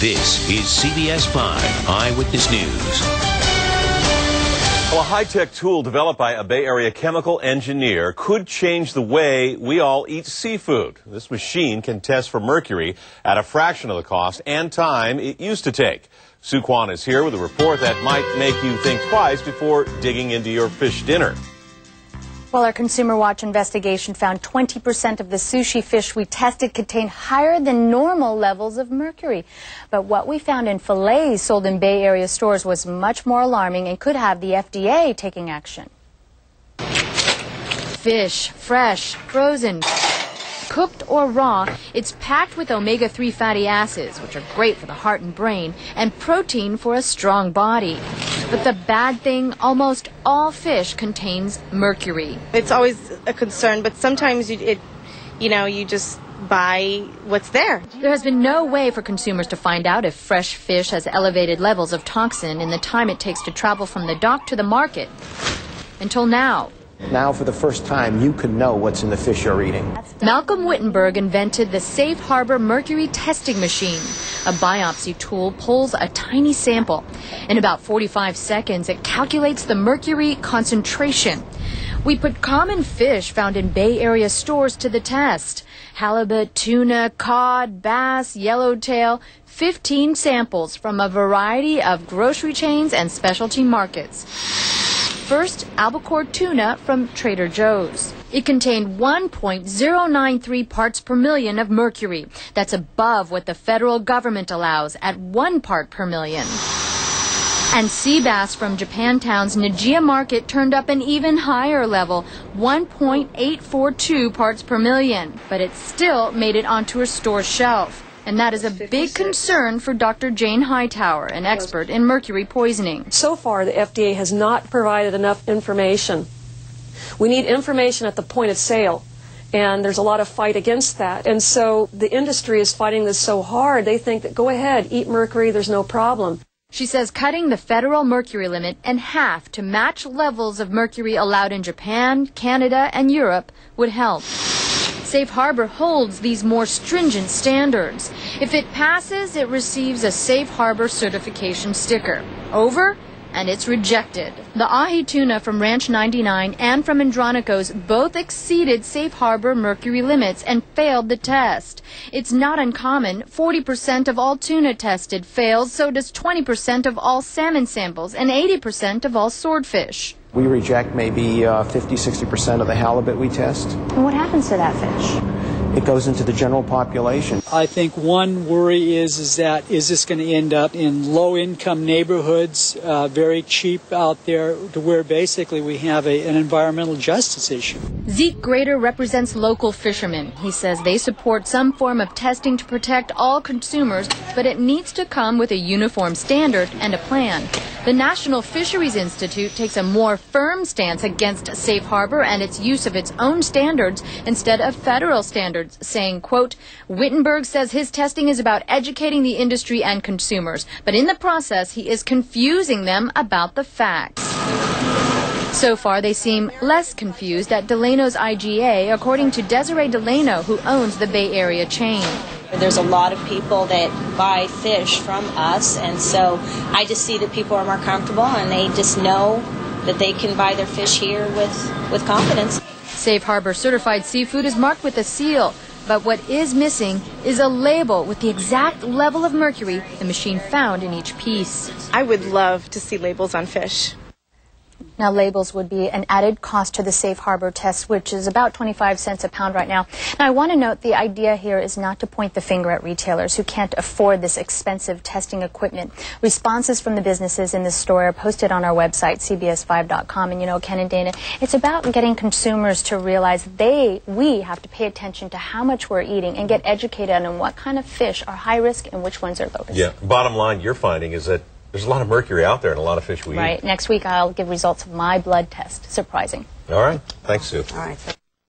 This is CBS 5 Eyewitness News. Well, a high-tech tool developed by a Bay Area chemical engineer could change the way we all eat seafood. This machine can test for mercury at a fraction of the cost and time it used to take. Sue Kwan is here with a report that might make you think twice before digging into your fish dinner. Well, our Consumer Watch investigation found 20% of the sushi fish we tested contained higher than normal levels of mercury. But what we found in fillets sold in Bay Area stores was much more alarming and could have the FDA taking action. Fish, fresh, frozen, cooked or raw, it's packed with omega-3 fatty acids, which are great for the heart and brain, and protein for a strong body. But the bad thing, almost all fish contains mercury. It's always a concern, but sometimes you just buy what's there. There has been no way for consumers to find out if fresh fish has elevated levels of toxin in the time it takes to travel from the dock to the market. Until now. Now, for the first time, you can know what's in the fish you're eating. Malcolm Wittenberg invented the Safe Harbor Mercury Testing Machine. A biopsy tool pulls a tiny sample. In about 45 seconds, it calculates the mercury concentration. We put common fish found in Bay Area stores to the test. Halibut, tuna, cod, bass, yellowtail, 15 samples from a variety of grocery chains and specialty markets. First, albacore tuna from Trader Joe's. It contained 1.093 parts per million of mercury. That's above what the federal government allows at 1 part per million. And sea bass from Japantown's Nijiya market turned up an even higher level, 1.842 parts per million. But it still made it onto a store shelf. And that is a big concern for Dr. Jane Hightower, an expert in mercury poisoning. So far, the FDA has not provided enough information. We need information at the point of sale, and there's a lot of fight against that. And so the industry is fighting this so hard, they think that go ahead, eat mercury, there's no problem. She says cutting the federal mercury limit in half to match levels of mercury allowed in Japan, Canada, and Europe would help. Safe Harbor holds these more stringent standards. If it passes, it receives a Safe Harbor certification sticker. Over, and it's rejected. The ahi tuna from Ranch 99 and from Andronico's both exceeded Safe Harbor mercury limits and failed the test. It's not uncommon. 40% of all tuna tested fails, so does 20% of all salmon samples and 80% of all swordfish. We reject maybe 50–60% of the halibut we test. And what happens to that fish? It goes into the general population. I think one worry is that is this going to end up in low-income neighborhoods, very cheap out there, to where basically we have an environmental justice issue. Zeke Grader represents local fishermen. He says they support some form of testing to protect all consumers, but it needs to come with a uniform standard and a plan. The National Fisheries Institute takes a more firm stance against Safe Harbor and its use of its own standards instead of federal standards, saying, quote, Wittenberg says his testing is about educating the industry and consumers, but in the process he is confusing them about the facts. So far, they seem less confused at Delano's IGA, according to Desiree Delano, who owns the Bay Area chain. There's a lot of people that buy fish from us, and so I just see that people are more comfortable and they just know that they can buy their fish here with confidence. Safe Harbor certified seafood is marked with a seal, but what is missing is a label with the exact level of mercury the machine found in each piece. I would love to see labels on fish. Now, labels would be an added cost to the Safe Harbor test, which is about 25 cents a pound right now. Now, I want to note the idea here is not to point the finger at retailers who can't afford this expensive testing equipment. Responses from the businesses in the store are posted on our website, cbs5.com. And, you know, Ken and Dana, it's about getting consumers to realize we have to pay attention to how much we're eating and get educated on what kind of fish are high risk and which ones are low risk. Yeah, bottom line you're finding is that there's a lot of mercury out there in a lot of fish we eat. Right. Next week I'll give results of my blood test. Surprising. All right. Thanks, Sue. All right.